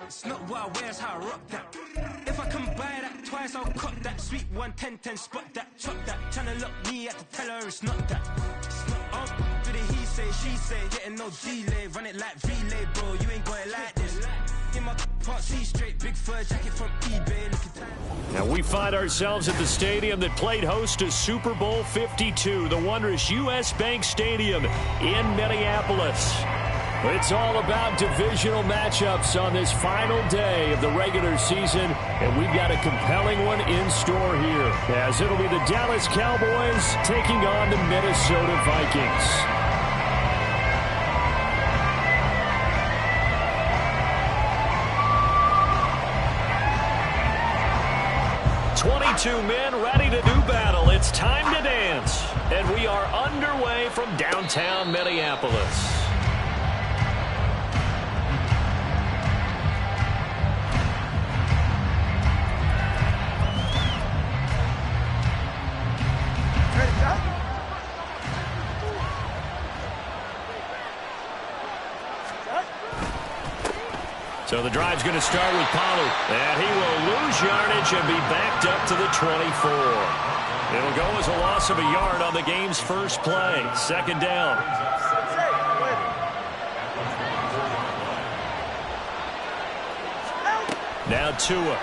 It's not what I wear, it's how I rock that. If I can buy that twice, I'll cop that. Sweet 110, spot that, chop that. Tryna lock me at the teller, it's not that. Oh, for the he say, she say, getting no delay. Run it like relay, bro, you ain't got it like this. In my part C straight, big fur jacket from eBay. Look at that. Now we find ourselves at the stadium that played host to Super Bowl 52, the wondrous U.S. Bank Stadium in Minneapolis. It's all about divisional matchups on this final day of the regular season, and we've got a compelling one in store here, as it'll be the Dallas Cowboys taking on the Minnesota Vikings. 22 men ready to do battle. It's time to dance. And we are underway from downtown Minneapolis. So the drive's going to start with Pollard. And he will lose yardage and be backed up to the 24. It'll go as a loss of a yard on the game's first play. Second down. Now Tua.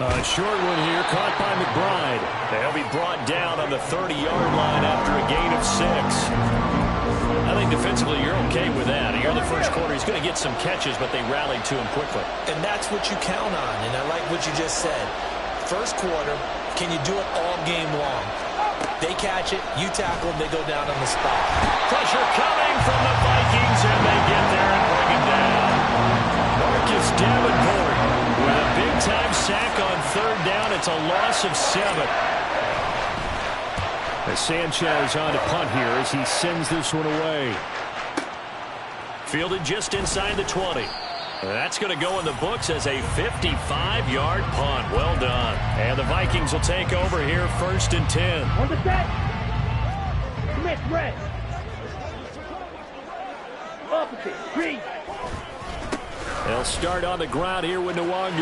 A short one here, caught by McBride. They'll be brought down on the 30-yard line after a gain of 6. I think defensively you're okay with that. Here in the first quarter, he's going to get some catches, but they rallied to him quickly. And that's what you count on, and I like what you just said. First quarter, can you do it all game long? They catch it, you tackle them, they go down on the spot. Pressure coming from the Vikings, and they get there and bring it down. Marcus Davenport with a big-time sack on third down. It's a loss of 7. Sanchez on to punt here as he sends this one away. Fielded just inside the 20. That's going to go in the books as a 55-yard punt. Well done. And the Vikings will take over here first and 10. On the set. Commit, red. Opposite, green. They'll start on the ground here with Nwangu. And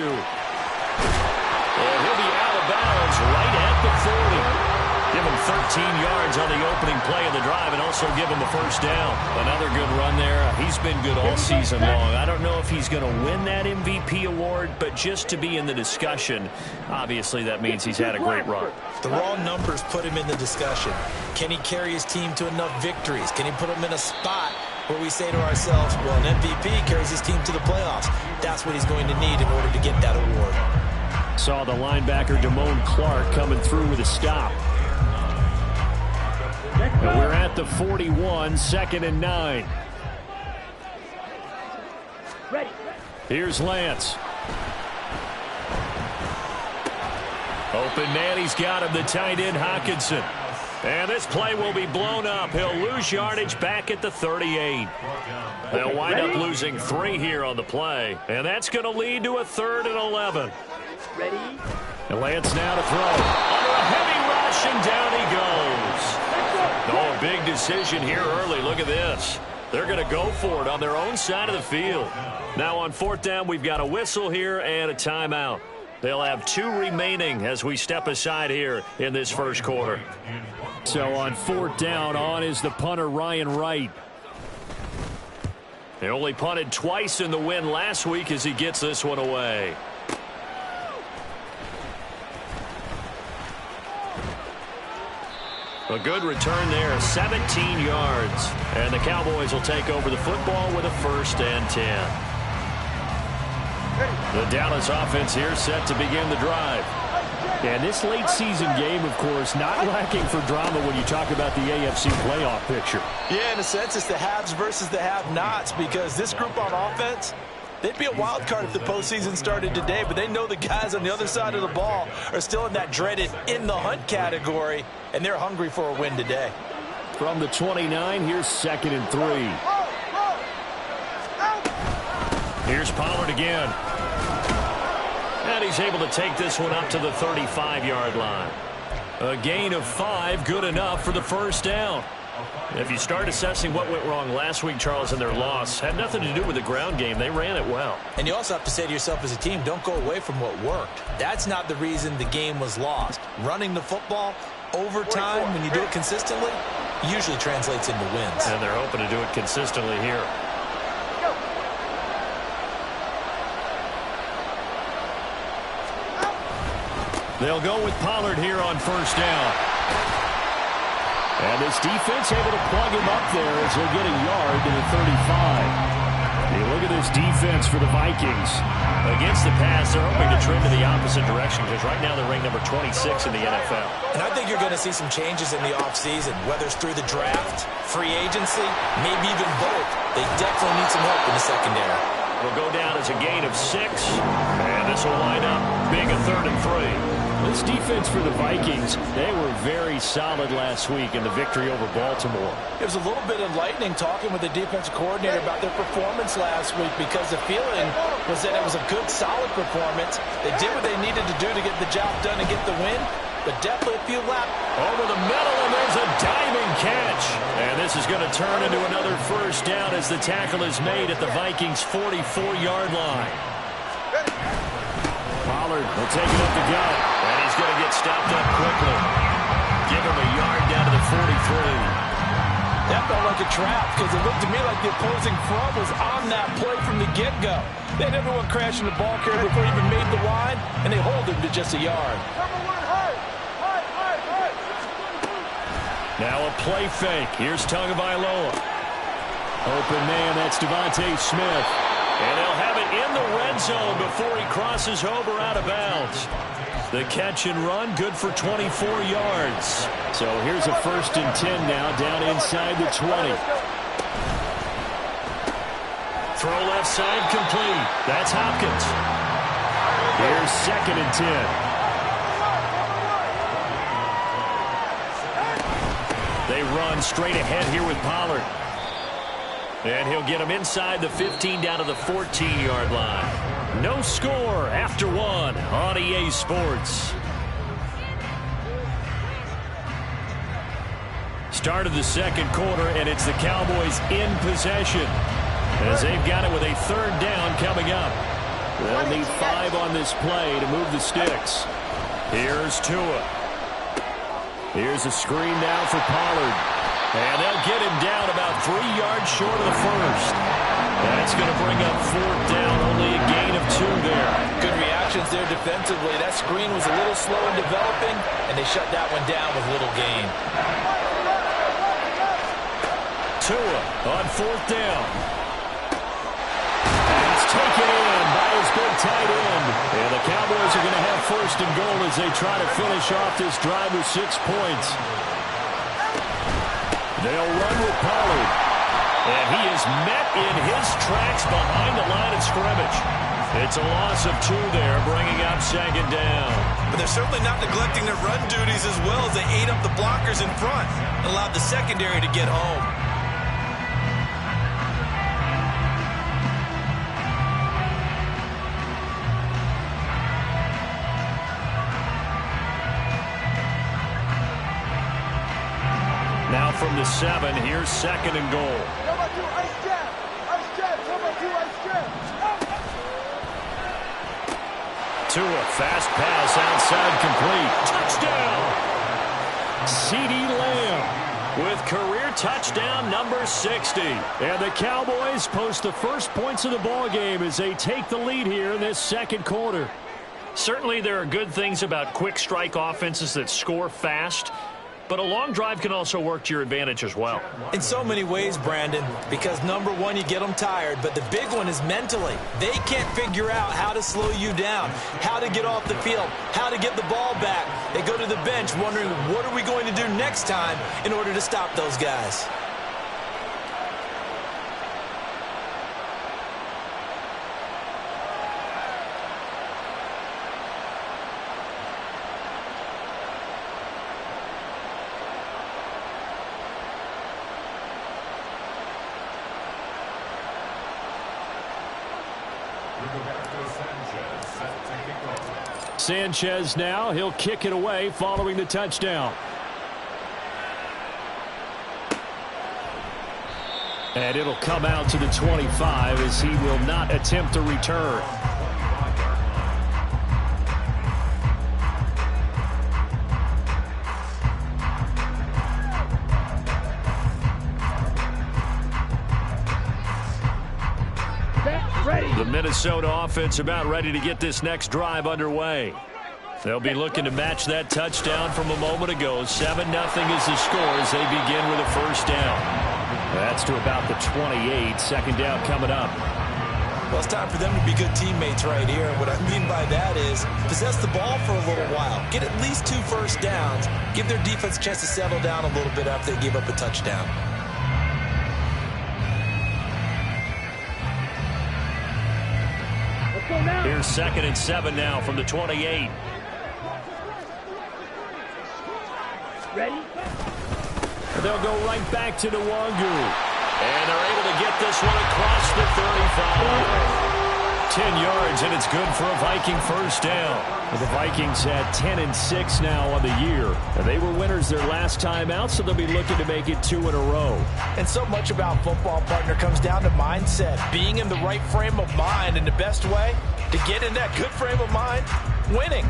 he'll be out of bounds right at the 40. Give him 13 yards on the opening play of the drive and also give him a first down. Another good run there. He's been good all season long. I don't know if he's going to win that MVP award, but just to be in the discussion, obviously that means he's had a great run. The raw numbers put him in the discussion. Can he carry his team to enough victories? Can he put him in a spot where we say to ourselves, well, an MVP carries his team to the playoffs. That's what he's going to need in order to get that award. Saw the linebacker Damone Clark coming through with a stop. And we're at the 41, 2nd and 9. Ready. Here's Lance. Open man, he's got him, the tight end Hockenson. And this play will be blown up. He'll lose yardage back at the 38. They'll wind up losing 3 here on the play. And that's going to lead to a 3rd and 11. Ready. And Lance now to throw. Under a heavy rush, and down he goes. Oh, a big decision here early. Look at this. They're going to go for it on their own side of the field. Now on 4th down, we've got a whistle here and a timeout. They'll have 2 remaining as we step aside here in this first quarter. So on 4th down, on is the punter Ryan Wright. He only punted twice in the win last week as he gets this one away. A good return there, 17 yards. And the Cowboys will take over the football with a 1st and 10. The Dallas offense here set to begin the drive. And this late season game, of course, not lacking for drama when you talk about the AFC playoff picture. Yeah, in a sense, it's the haves versus the have-nots, because this group on offense, they'd be a wild card if the postseason started today, but they know the guys on the other side of the ball are still in that dreaded in the hunt category, and they're hungry for a win today. From the 29, here's 2nd and 3. Here's Pollard again. And he's able to take this one up to the 35-yard line. A gain of 5, good enough for the first down. If you start assessing what went wrong last week, Charles, in their loss, had nothing to do with the ground game. They ran it well. And you also have to say to yourself as a team, don't go away from what worked. That's not the reason the game was lost. Running the football over time, when you do it consistently, usually translates into wins. And they're hoping to do it consistently here. They'll go with Pollard here on first down. And this defense able to plug him up there as he'll get a yard to the 35. Hey, look at this defense for the Vikings. Against the pass, they're hoping to trend in the opposite direction because right now they're ranked number 26 in the NFL. And I think you're going to see some changes in the offseason, whether it's through the draft, free agency, maybe even both. They definitely need some help in the secondary. Will go down as a gain of 6. And this will line up big, a 3rd and 3. This defense for the Vikings, they were very solid last week in the victory over Baltimore. It was a little bit enlightening talking with the defensive coordinator about their performance last week because the feeling was that it was a good, solid performance. They did what they needed to do to get the job done and get the win, but definitely a few laps. Over the middle, and there's a diving catch. And this is going to turn into another first down as the tackle is made at the Vikings' 44-yard line. Pollard will take it up the gut, and he's going to get stopped up quickly. Give him a yard down to the 43. That felt like a trap because it looked to me like the opposing front was on that play from the get-go. They had everyone crashing the ball carrier before he even made the line, and they hold him to just a yard. Now a play fake. Here's Tagovailoa. Open man, that's Devontae Smith. And they'll have it in the red zone before he crosses over out of bounds. The catch and run, good for 24 yards. So here's a 1st and 10 now, down inside the 20. Throw left side, complete. That's Hopkins. Here's 2nd and 10. They run straight ahead here with Pollard. And he'll get him inside the 15 down to the 14-yard line. No score after 1 on EA Sports. Start of the second quarter, and it's the Cowboys in possession as they've got it with a 3rd down coming up. They'll need 5 on this play to move the sticks. Here's Tua. Here's a screen now for Pollard. And they'll get him down about 3 yards short of the first. That's going to bring up 4th down, only a gain of 2 there. Good reactions there defensively. That screen was a little slow in developing, and they shut that one down with little gain. Tua on 4th down. And it's taken in by his big tight end. And the Cowboys are going to have 1st and goal as they try to finish off this drive with 6 points. They'll run with Pollard. And he is met in his tracks behind the line of scrimmage. It's a loss of 2 there, bringing up 2nd down. But they're certainly not neglecting their run duties as well as they ate up the blockers in front and allowed the secondary to get home. Now from the 7, here's 2nd and goal. Tua, fast pass outside, complete. Touchdown! CeeDee Lamb with career touchdown number 60. And the Cowboys post the first points of the ball game as they take the lead here in this second quarter. Certainly there are good things about quick strike offenses that score fast. But a long drive can also work to your advantage as well. In so many ways, Brandon, because number one, you get them tired, but the big one is mentally. They can't figure out how to slow you down, how to get off the field, how to get the ball back. They go to the bench wondering, what are we going to do next time in order to stop those guys? Sanchez now, he'll kick it away following the touchdown. And it'll come out to the 25 as he will not attempt to return. Ready. The Minnesota offense about ready to get this next drive underway. They'll be looking to match that touchdown from a moment ago. 7-0 is the score as they begin with a first down. That's to about the 28. Second down coming up. Well, it's time for them to be good teammates right here. What I mean by that is possess the ball for a little while. Get at least 2 first downs. Give their defense a chance to settle down a little bit after they give up a touchdown. Let's go now. Here's 2nd and 7 now from the 28. Ready. They'll go right back to Nwangu. And they're able to get this one across the 35. 10 yards, and it's good for a Viking first down. The Vikings had 10-6 now on the year. And they were winners their last time out, so they'll be looking to make it 2 in a row. And so much about football, partner, comes down to mindset. Being in the right frame of mind, and the best way to get in that good frame of mind, winning.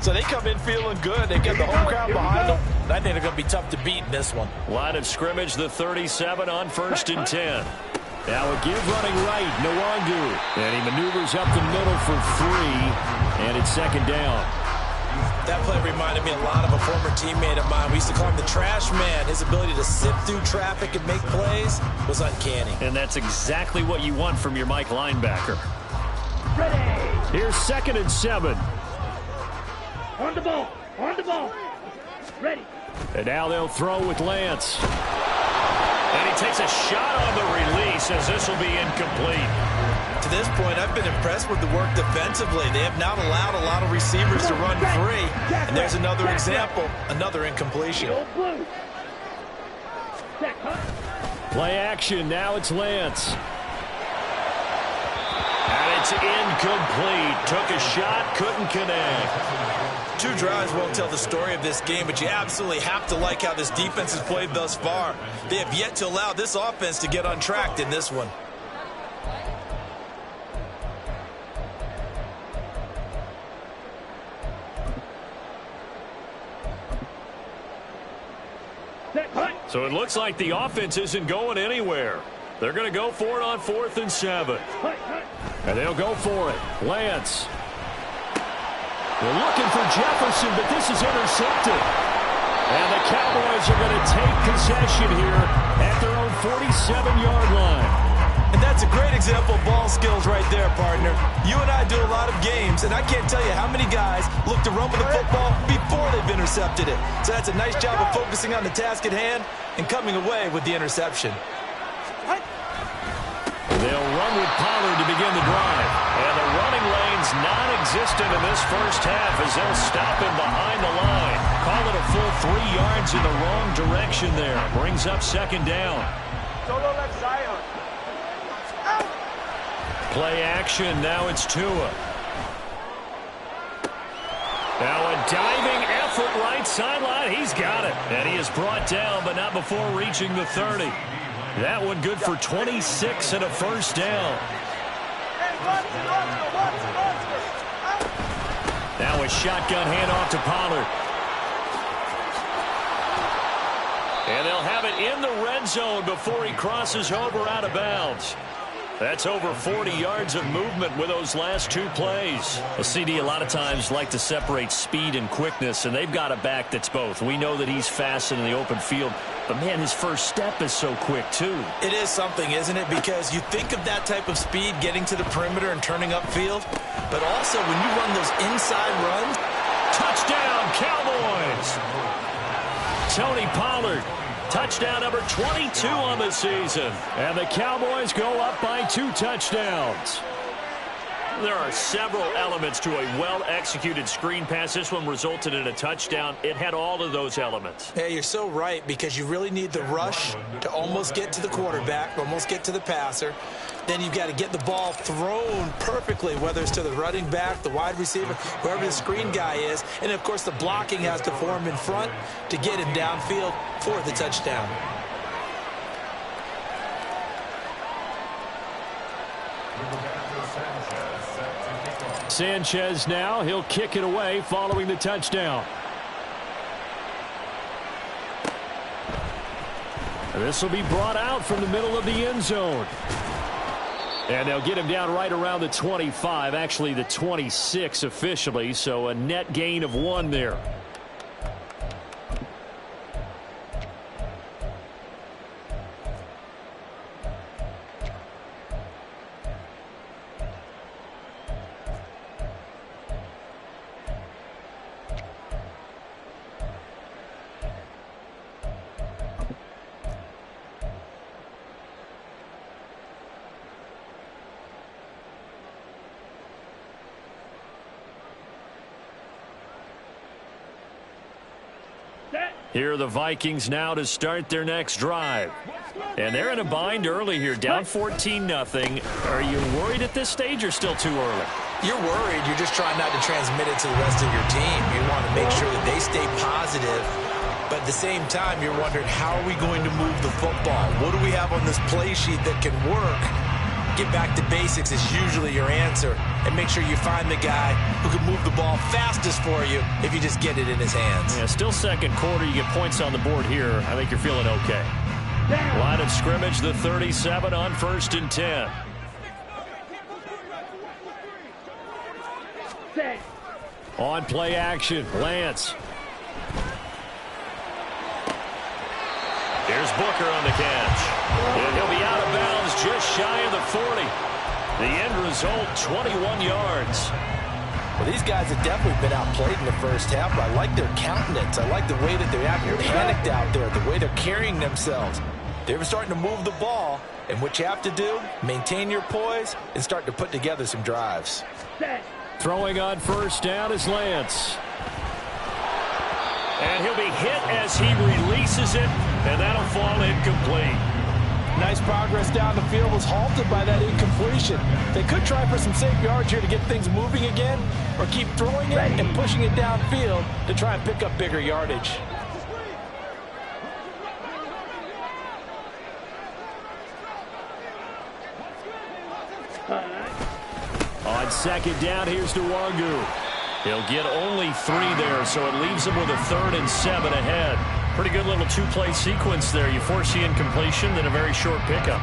So they come in feeling good. They've got the home crowd behind them. I think they're going to be tough to beat in this one. Line of scrimmage, the 37 on 1st and 10. Now a give running right, Nwangu. And he maneuvers up the middle for 3. And it's 2nd down. That play reminded me a lot of a former teammate of mine. We used to call him the trash man. His ability to sift through traffic and make plays was uncanny. And that's exactly what you want from your Mike linebacker. Ready. Here's 2nd and 7. On the ball. On the ball. Ready. And now they'll throw with Lance. And he takes a shot on the release as this will be incomplete. To this point, I've been impressed with the work defensively. They have not allowed a lot of receivers to run free. And there's another example, another incompletion. Old blue. Set, cut. Play action. Now it's Lance. And it's incomplete. Took a shot, couldn't connect. 2 drives won't tell the story of this game, but you absolutely have to like how this defense has played thus far. They have yet to allow this offense to get untracked in this one. Set, cut. So it looks like the offense isn't going anywhere. They're going to go for it on 4th and 7. Cut, cut. And they'll go for it. Lance. They're looking for Jefferson, but this is intercepted. And the Cowboys are going to take possession here at their own 47-yard line. And that's a great example of ball skills right there, partner. You and I do a lot of games, and I can't tell you how many guys look to run with the football before they've intercepted it. So that's a nice job of focusing on the task at hand and coming away with the interception. They'll run with Pollard to begin the drive. And the running lane's non-existent in this first half as they'll stop him behind the line. Call it a full 3 yards in the wrong direction there. Brings up 2nd down. Play action. Now it's Tua. Now a diving effort right sideline. He's got it. And he is brought down, but not before reaching the 30. That one good for 26 and a first down. Now a shotgun handoff to Pollard. And they'll have it in the red zone before he crosses over out of bounds. That's over 40 yards of movement with those last 2 plays. Well, CD a lot of times like to separate speed and quickness, and they've got a back that's both. We know that he's fast in the open field, but, man, his first step is so quick, too. It is something, isn't it? Because you think of that type of speed getting to the perimeter and turning upfield, but also when you run those inside runs. Touchdown, Cowboys! Tony Pollard. Touchdown number 22 on the season. And the Cowboys go up by 2 touchdowns. There are several elements to a well-executed screen pass. This one resulted in a touchdown. It had all of those elements. Yeah, you're so right, because you really need the rush to almost get to the quarterback, almost get to the passer. Then you've got to get the ball thrown perfectly, whether it's to the running back, the wide receiver, whoever the screen guy is. And, of course, the blocking has to form in front to get him downfield for the touchdown. Sanchez now, he'll kick it away following the touchdown. This will be brought out from the middle of the end zone. And they'll get him down right around the 25, actually the 26 officially, so a net gain of 1 there. Here are the Vikings now to start their next drive. And they're in a bind early here, down 14-0. Are you worried at this stage or still too early? You're worried. You're just trying not to transmit it to the rest of your team. You want to make sure that they stay positive. But at the same time, you're wondering, how are we going to move the football? What do we have on this play sheet that can work? Get back to basics is usually your answer. And make sure you find the guy who can move the ball fastest for you if you just get it in his hands. Yeah, still second quarter. You get points on the board here. I think you're feeling okay. Line of scrimmage, the 37 on 1st and 10. On play action, Lance. Here's Booker on the catch. And he'll be out of bounds just shy of the 40. The end result, 21 yards. Well, these guys have definitely been outplayed in the first half, but I like their countenance. I like the way that they're acting panicked out there, the way they're carrying themselves. They're starting to move the ball, and what you have to do, maintain your poise and start to put together some drives. Throwing on first down is Lance. And he'll be hit as he releases it, and that'll fall incomplete. Nice progress down the field, was halted by that incompletion. They could try for some safe yards here to get things moving again, or keep throwing it and pushing it downfield to try and pick up bigger yardage. On second down, here's Nwangu. He'll get only 3 there, so it leaves him with a 3rd and 7 ahead. Pretty good little 2-play sequence there. You force the incompletion, then a very short pickup.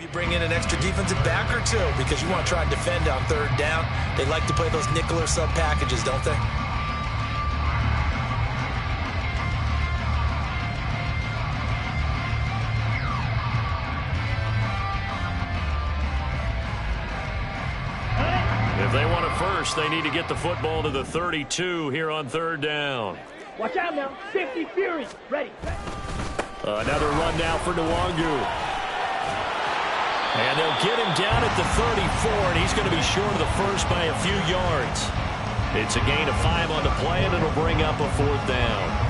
You bring in an extra defensive back or two because you want to try and defend on third down. They like to play those nickel or sub packages, don't they? If they want it first, they need to get the football to the 32 here on third down. Watch out now. 50 Fury. Ready. Another run now for Nwangu. And they'll get him down at the 34, and he's going to be short of the first by a few yards. It's a gain of 5 on the play, and it'll bring up a fourth down.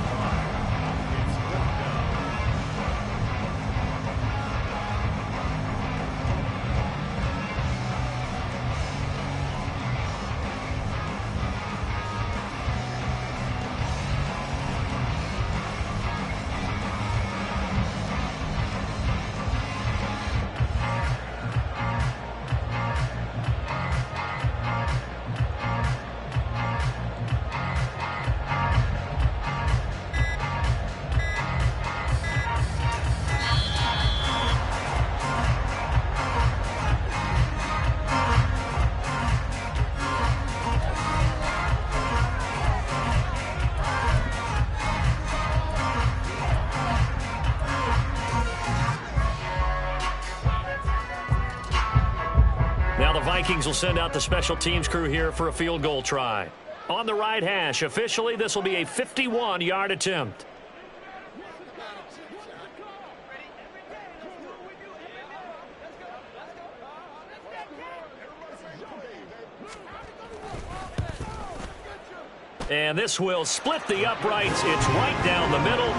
Vikings will send out the special teams crew here for a field goal try. On the right hash, officially, this will be a 51-yard attempt. And this will split the uprights. It's right down the middle.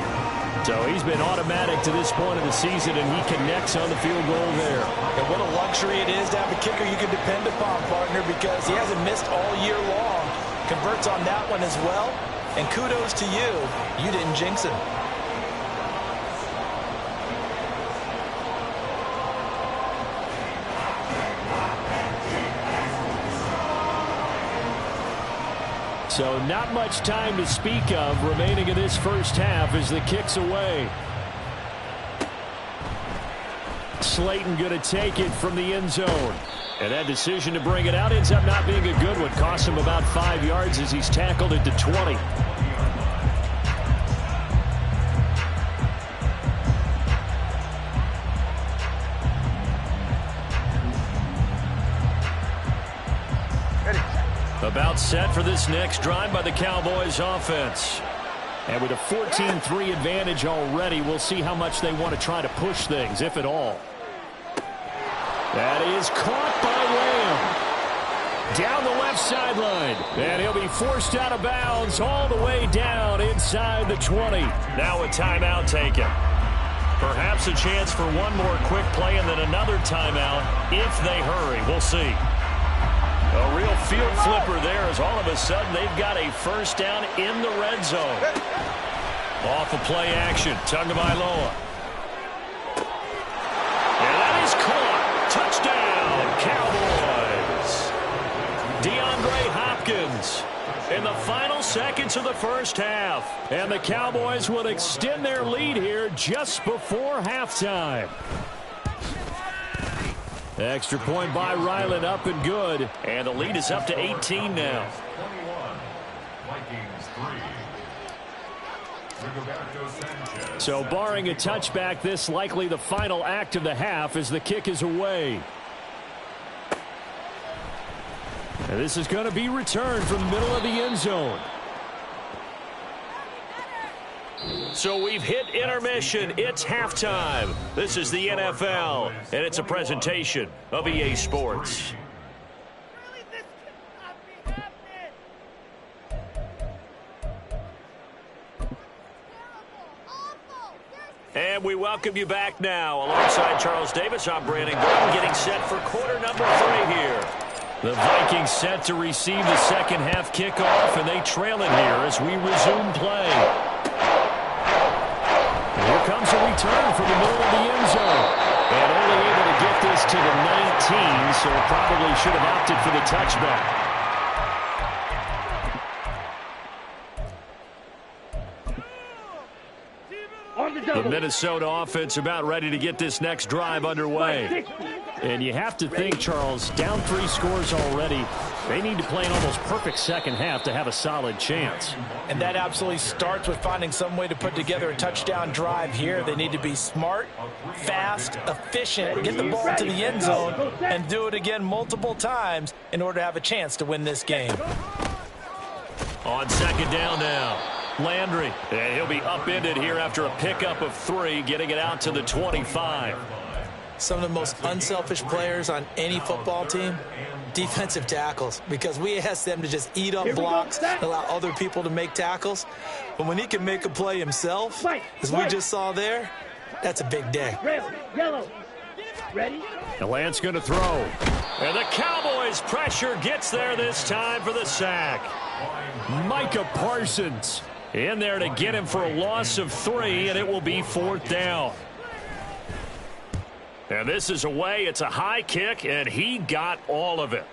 So he's been automatic to this point of the season, and he connects on the field goal there. And what a luxury it is to have a kicker you can depend upon, partner, because he hasn't missed all year long. Converts on that one as well. And kudos to you. You didn't jinx him. So not much time to speak of remaining in this first half as the kick's away. Slayton going to take it from the end zone. And that decision to bring it out ends up not being a good one. Costs him about 5 yards as he's tackled at the 20. About set for this next drive by the Cowboys offense. And with a 14-3 advantage already, we'll see how much they want to try to push things, if at all. That is caught by Lamb. Down the left sideline. And he'll be forced out of bounds all the way down inside the 20. Now a timeout taken. Perhaps a chance for one more quick play and then another timeout if they hurry. We'll see. A real field flipper there as all of a sudden they've got a first down in the red zone. Off of play action. Tagovailoa. And that is caught. Touchdown, Cowboys. DeAndre Hopkins in the final seconds of the first half. And the Cowboys will extend their lead here just before halftime. Extra point by Ryland, up and good. And the lead is up to 18 now. So barring a touchback, this likely the final act of the half as the kick is away. And this is going to be returned from the middle of the end zone. So we've hit intermission. It's halftime. This is the NFL, and it's a presentation of EA Sports. And we welcome you back now. Alongside Charles Davis, I'm Brandon Gordon, getting set for quarter number 3 here. The Vikings set to receive the second half kickoff, and they trail it here as we resume play. Here comes a return from the middle of the end zone. And only able to get this to the 19, so probably should have opted for the touchback. On the The Minnesota offense about ready to get this next drive underway. And you have to think, Charles, down 3 scores already. They need to play an almost perfect second half to have a solid chance. And that absolutely starts with finding some way to put together a touchdown drive here. They need to be smart, fast, efficient, get the ball to the end zone, and do it again multiple times in order to have a chance to win this game. On second down now, Landry. And he'll be upended here after a pickup of 3, getting it out to the 25. Some of the most unselfish players on any football team, defensive tackles, because we ask them to just eat up blocks, allow other people to make tackles. But when he can make a play himself, as we just saw there, that's a big day. Yellow. Ready? The Lance going to throw. And the Cowboys' pressure gets there this time for the sack. Micah Parsons in there to get him for a loss of 3, and it will be 4th down. And this is away. It's a high kick, and he got all of it.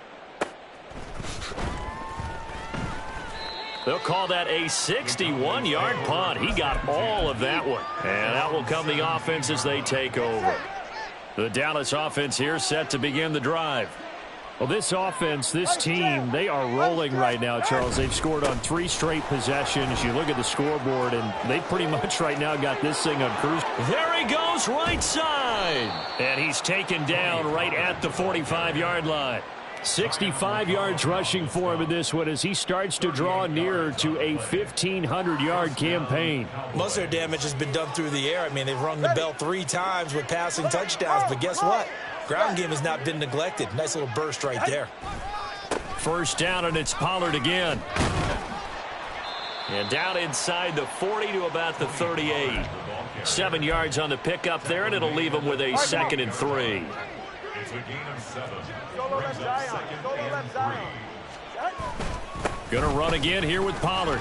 They'll call that a 61-yard punt. He got all of that one. And that will come the offense as they take over. The Dallas offense here set to begin the drive. Well, this offense, this team, they are rolling right now, Charles. They've scored on 3 straight possessions. You look at the scoreboard, and they pretty much right now got this thing on cruise. There he goes, right side. And he's taken down right at the 45-yard line. 65 yards rushing for him in this one as he starts to draw nearer to a 1,500-yard campaign. Most of their damage has been done through the air. I mean, they've rung the bell 3 times with passing touchdowns, but guess what? Ground game has not been neglected. Nice little burst right there. First down, and it's Pollard again. And down inside the 40 to about the 38. 7 yards on the pickup there, and it'll leave him with a 2nd and 3. It's a gain of 7. Brings up 2nd and 3. Gonna run again here with Pollard.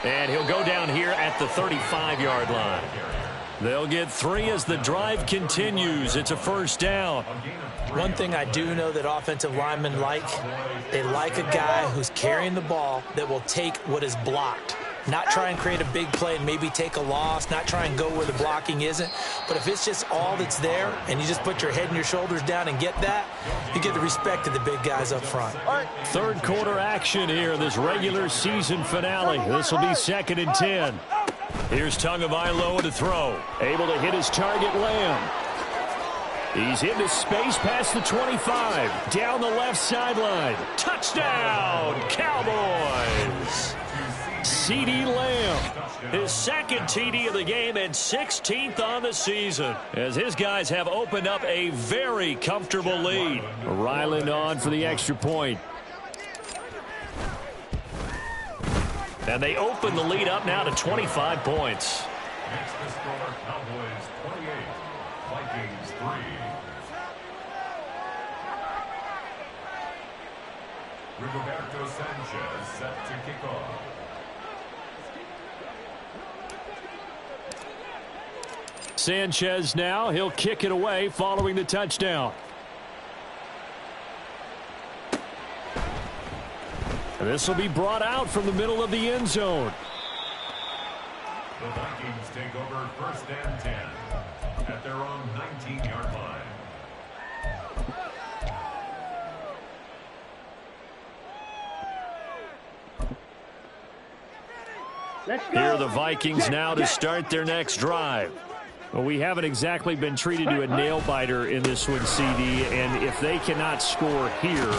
And he'll go down here at the 35-yard line. They'll get 3 as the drive continues. It's a first down. One thing I do know that offensive linemen like, they like a guy who's carrying the ball that will take what is blocked. Not try and create a big play and maybe take a loss, not try and go where the blocking isn't. But if it's just all that's there and you just put your head and your shoulders down and get that, you get the respect of the big guys up front. Third quarter action here in this regular season finale. This will be 2nd and 10. Here's Tagovailoa to throw. Able to hit his target, Lamb. He's into space past the 25. Down the left sideline. Touchdown, Cowboys. CeeDee Lamb. His 2nd TD of the game and 16th on the season, as his guys have opened up a very comfortable lead. Ryland on for the extra point. And they open the lead up now to 25 points. Makes the score Cowboys 28, Vikings 3. Rigoberto Sanchez set to kick off. Sanchez now, he'll kick it away following the touchdown. And this will be brought out from the middle of the end zone. The Vikings take over 1st and 10 at their own 19-yard line. Here are the Vikings now to start their next drive. Well, we haven't exactly been treated to a nail-biter in this one, CD, and if they cannot score here,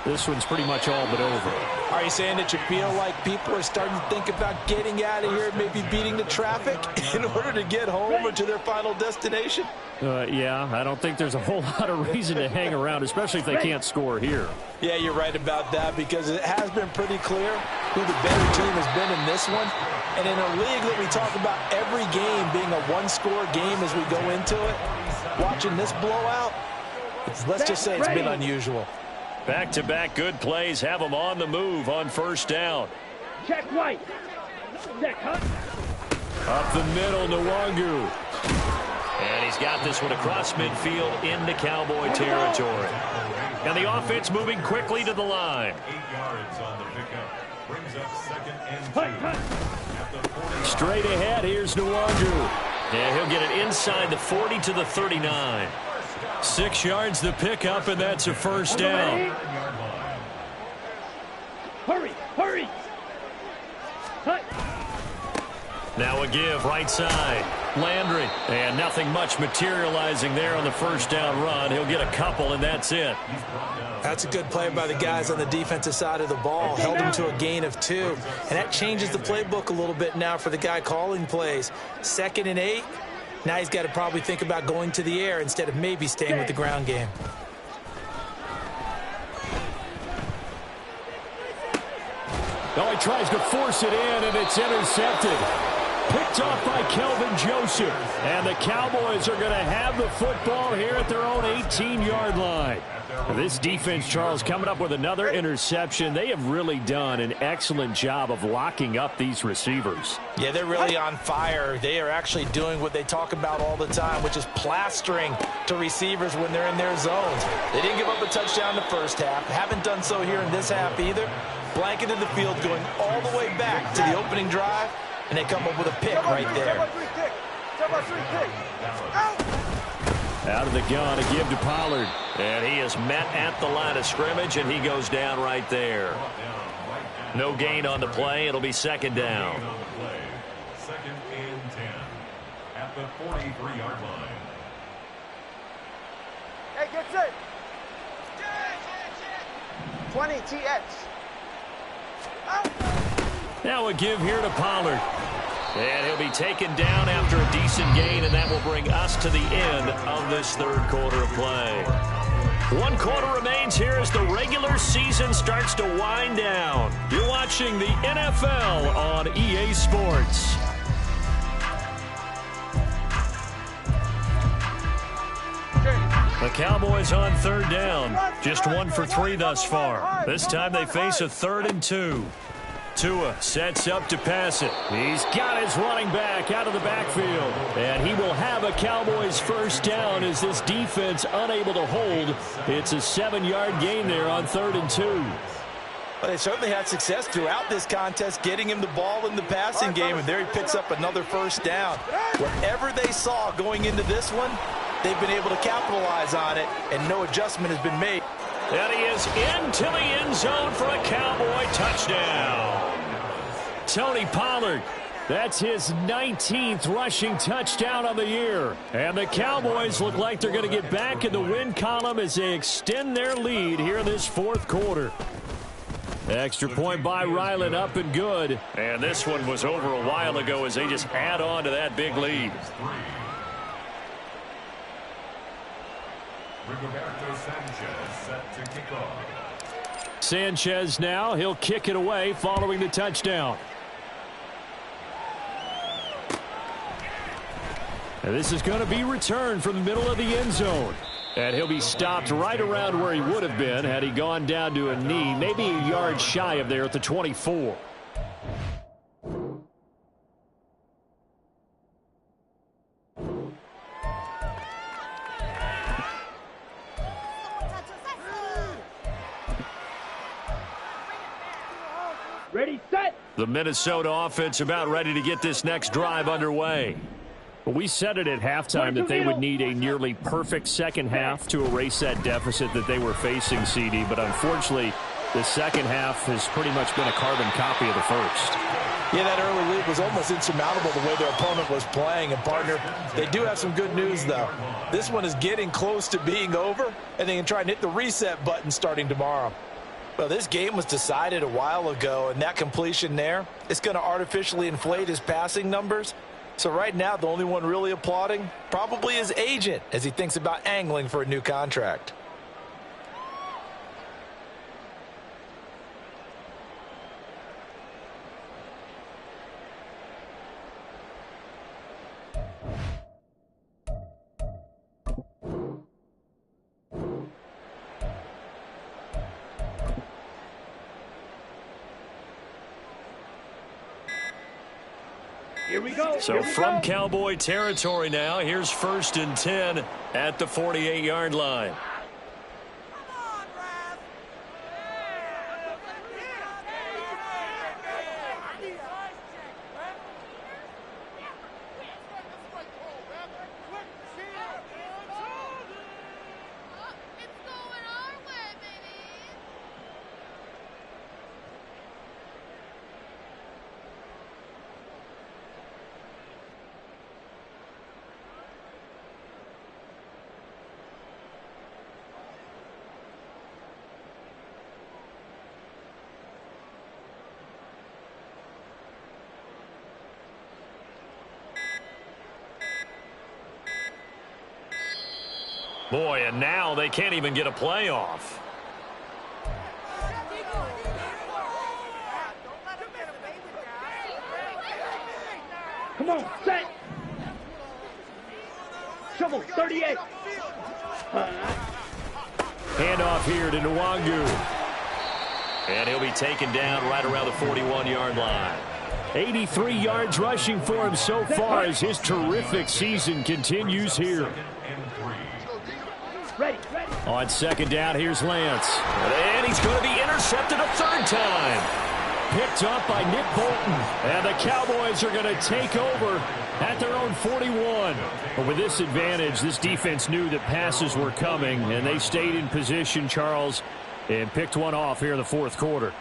this one's pretty much all but over. Are you saying that you feel like people are starting to think about getting out of here, maybe beating the traffic in order to get home or to their final destination? Yeah, I don't think there's a whole lot of reason to hang around, especially if they can't score here. Yeah, you're right about that, because it has been pretty clear who the better team has been in this one. And in a league that we talk about every game being a one-score game as we go into it, watching this blowout, let's just say it's been unusual. Back-to-back good plays have them on the move on first down. Check right. Check hut. Up the middle, Nwangu. And he's got this one across midfield into Cowboy territory. And the offense moving quickly to the line. 8 yards on the pickup. Brings up 2nd and 2. At the 40. Straight ahead, here's Nwangwu. And he'll get it inside the 40 to the 39. 6 yards the pickup, and that's a first down. Hurry, hurry. Cut. Now a give right side. Landry. And nothing much materializing there on the first down run. He'll get a couple, and that's it. That's a good play by the guys on the defensive side of the ball. Held him to a gain of 2. And that changes the playbook a little bit now for the guy calling plays. 2nd and 8. Now he's got to probably think about going to the air instead of maybe staying with the ground game. Oh, he tries to force it in, and it's intercepted. Picked off by Kelvin Joseph. And the Cowboys are going to have the football here at their own 18-yard line. This defense, Charles, coming up with another interception. They have really done an excellent job of locking up these receivers. Yeah, they're really on fire. They are actually doing what they talk about all the time, which is plastering to receivers when they're in their zones. They didn't give up a touchdown in the first half. Haven't done so here in this half either. Blanketed the field going all the way back to the opening drive, and they come up with a pick right there. Out of the gun, a give to Pollard. And he is met at the line of scrimmage, and he goes down right there. No gain on the play. It'll be 2nd down. 2nd and 10 at the 43-yard line. Hey, get set. 20 TX. Now a give here to Pollard. And he'll be taken down after a decent gain, and that will bring us to the end of this 3rd quarter of play. 1 quarter remains here as the regular season starts to wind down. You're watching the NFL on EA Sports. The Cowboys on 3rd down. Just 1 for 3 thus far. This time they face a 3rd and 2. Tua sets up to pass it. He's got his running back out of the backfield. And he will have a Cowboys first down as this defense unable to hold. It's a 7-yard gain there on 3rd and 2. Well, they certainly had success throughout this contest getting him the ball in the passing game, and there he picks up another first down. Whatever they saw going into this one, they've been able to capitalize on it, and no adjustment has been made. And he is into the end zone for a Cowboy touchdown. Tony Pollard, that's his 19th rushing touchdown on the year. And the Cowboys look like they're going to get back in the win column as they extend their lead here in this 4th quarter. Extra point by Ryland, up and good. And this one was over a while ago as they just add on to that big lead. Rigoberto Sanchez set to kick off. Sanchez now, he'll kick it away following the touchdown. And this is going to be returned from the middle of the end zone. And he'll be stopped right around where he would have been had he gone down to a knee, maybe a yard shy of there at the 24. Ready, set. The Minnesota offense about ready to get this next drive underway. We said it at halftime that they would need a nearly perfect second half to erase that deficit that they were facing, CD. But unfortunately, the second half has pretty much been a carbon copy of the first. Yeah, that early lead was almost insurmountable the way their opponent was playing. And, partner, they do have some good news, though. This one is getting close to being over, and they can try and hit the reset button starting tomorrow. Well, this game was decided a while ago, and that completion there is going to artificially inflate his passing numbers. So right now, the only one really applauding probably his agent as he thinks about angling for a new contract. Here we go. So from Cowboy territory now, here's 1st and 10 at the 48-yard line. Boy, and now they can't even get a playoff. Come on, set. Shovel, 38. Handoff here to Nwangu. And he'll be taken down right around the 41-yard line. 83 yards rushing for him so far as his terrific season continues here. Ready. On second down, here's Lance. And he's going to be intercepted a third time. Picked up by Nick Bolton. And the Cowboys are going to take over at their own 41. But with this advantage, this defense knew that passes were coming, and they stayed in position, Charles, and picked one off here in the fourth quarter.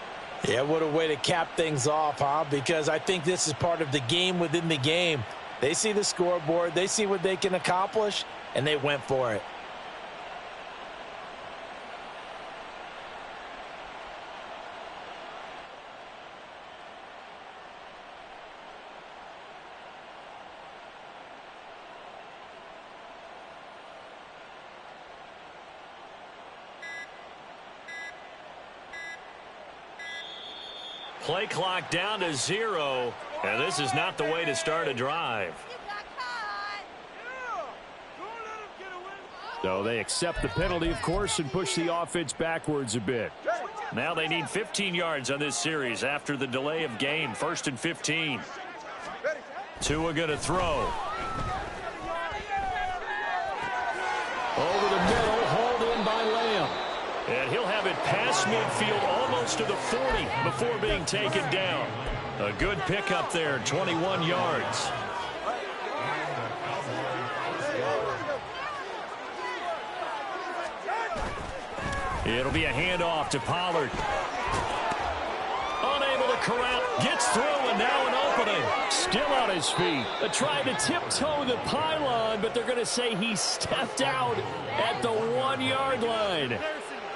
Yeah, what a way to cap things off, huh? Because I think this is part of the game within the game. They see the scoreboard, they see what they can accomplish, and they went for it. Play clock down to 0, and this is not the way to start a drive. So they accept the penalty, of course, and push the offense backwards a bit. Now they need 15 yards on this series after the delay of game. 1st and 15. Tua going to throw. Over the middle, hauled in by Lamb. And he'll have it past midfield almost to the 40 before being taken down. A good pickup there, 21 yards. It'll be a handoff to Pollard. Unable to corral, gets through, and now an opening. Still on his feet. Trying to tiptoe the pylon, but they're going to say he stepped out at the 1-yard line.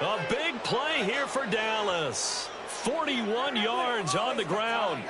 A big play here for Dallas. 41 yards on the ground.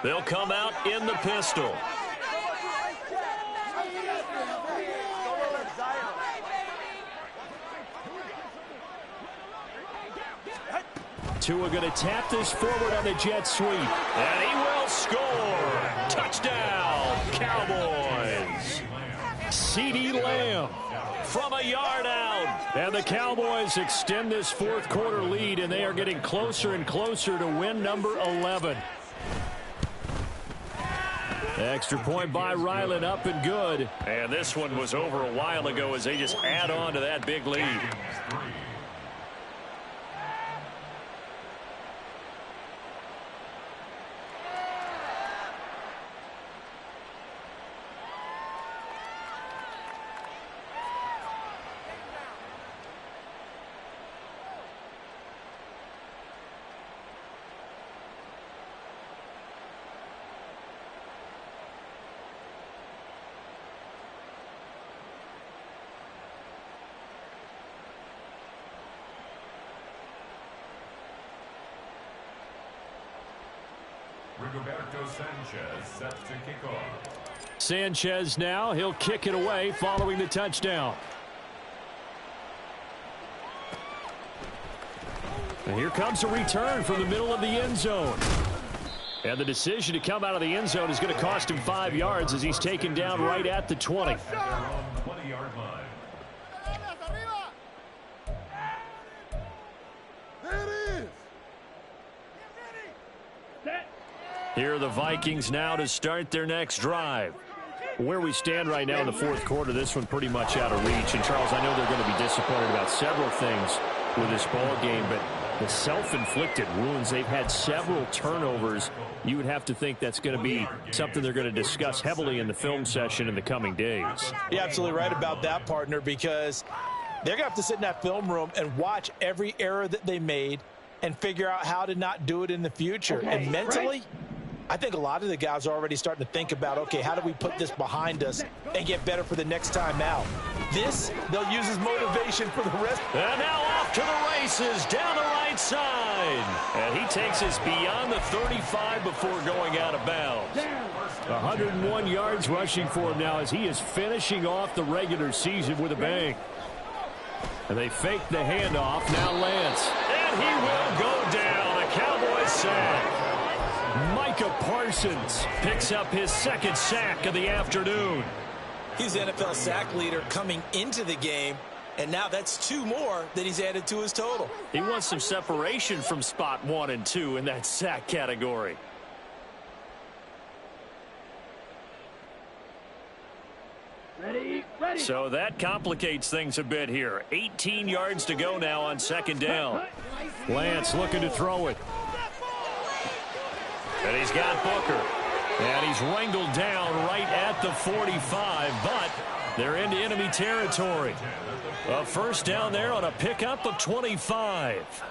They'll come out in the pistol. Tua going to tap this forward on the jet sweep. And he will score. Touchdown, Cowboys. CeeDee Lamb from a yard out. And the Cowboys extend this fourth quarter lead, and they are getting closer and closer to win number 11. Extra point by Ryland, up and good. And this one was over a while ago as they just add on to that big lead. Rigoberto Sanchez set to kick off. Sanchez now, he'll kick it away following the touchdown. And here comes a return from the middle of the end zone. And the decision to come out of the end zone is going to cost him 5 yards as he's taken down right at the 20. 20-yard line. Here are the Vikings now to start their next drive. Where we stand right now in the fourth quarter, this one pretty much out of reach. And, Charles, I know they're going to be disappointed about several things with this ball game, but the self-inflicted wounds. They've had several turnovers. You would have to think that's going to be something they're going to discuss heavily in the film session in the coming days. You're absolutely right about that, partner, because they're going to have to sit in that film room and watch every error that they made and figure out how to not do it in the future. And mentally, I think a lot of the guys are already starting to think about, okay, how do we put this behind us and get better for the next time out? This, they'll use as motivation for the rest. And now off to the races down the right side. And he takes us beyond the 35 before going out of bounds. 101 yards rushing for him now as he is finishing off the regular season with a bang. And they fake the handoff. Now Lance. And he will go down. A Cowboys sack. Micah Parsons picks up his second sack of the afternoon. He's the NFL sack leader coming into the game, and now that's 2 more that he's added to his total. He wants some separation from spot 1 and 2 in that sack category. Ready. So that complicates things a bit here. 18 yards to go now on second down. Lance looking to throw it. And he's got Booker. And he's wrangled down right at the 45, but they're into enemy territory. A first down there on a pickup of 25.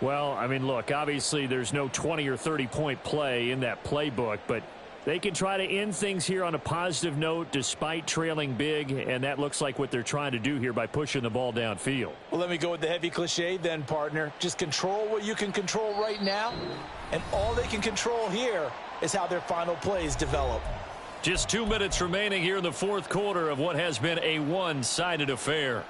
Well, I mean, look, obviously there's no 20 or 30-point play in that playbook, but they can try to end things here on a positive note despite trailing big, and that looks like what they're trying to do here by pushing the ball downfield. Well, let me go with the heavy cliche then, partner. Just control what you can control right now, and all they can control here is how their final plays develop. Just 2 minutes remaining here in the fourth quarter of what has been a one-sided affair.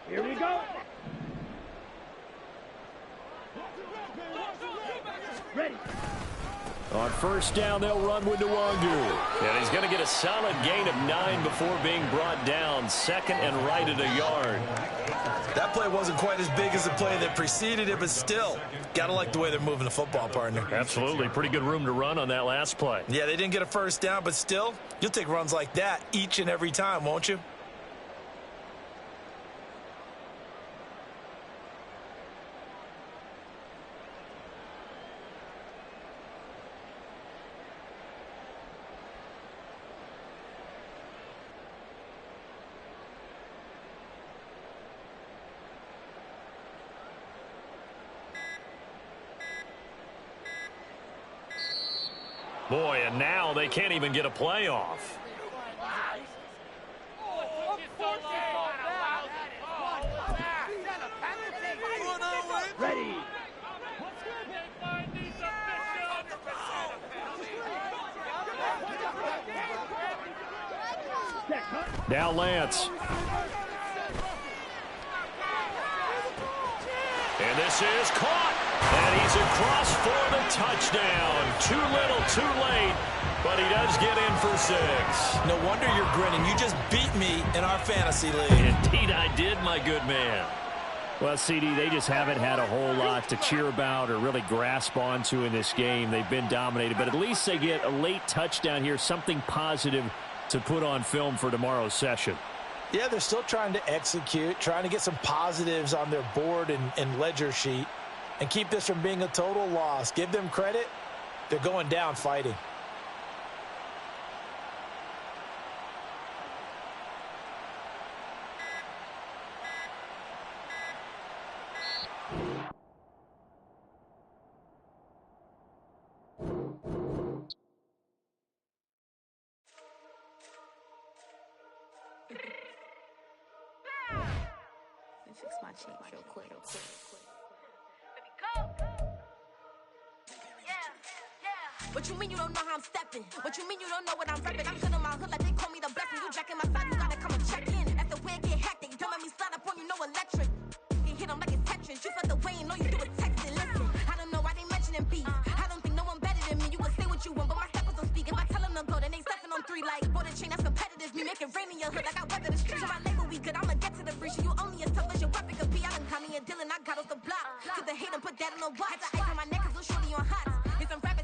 Here we go. Ready. On first down, they'll run with Nwangu. And he's going to get a solid gain of 9 before being brought down. Second and right at a yard. That play wasn't quite as big as the play that preceded it, but still, got to like the way they're moving the football, partner. Absolutely. Pretty good room to run on that last play. Yeah, they didn't get a first down, but still, you'll take runs like that each and every time, won't you? Boy, and now they can't even get a playoff. Ready. Now Lance. And this is caught. And he's across for the touchdown. Too little, too late. But he does get in for 6. No wonder you're grinning. You just beat me in our fantasy league. Indeed I did, my good man. Well, CD, they just haven't had a whole lot to cheer about or really grasp onto in this game. They've been dominated, but at least they get a late touchdown here, something positive to put on film for tomorrow's session. Yeah, they're still trying to execute, trying to get some positives on their board and ledger sheet and keep this from being a total loss. Give them credit. They're going down fighting. Fix my change real quick. What you mean you don't know how I'm stepping? What you mean you don't know what I'm repping? I'm good in my hood like they call me the blessing. You jacking my side, you gotta come and check in. That's the way it get hectic. Don't let me slide up on you, no electric. You hit them like it's Tetris. You felt the way and all you do is text it. Listen, I don't know why they mentioning beef. I don't think no one better than me. You can say what you want, but my steppers don't speak. If I tell them to go, then they stepping on 3 like border chain. That's competitive. Me make it rain in your hood like I weather the streets. My label we good. I'ma get to the breach. You only as tough as your weapon could be. I done caught me a Dylan, I got off the block. To the hate and put that on the watch. Had the ice on my neck, cause little shorty on hot. It's some rap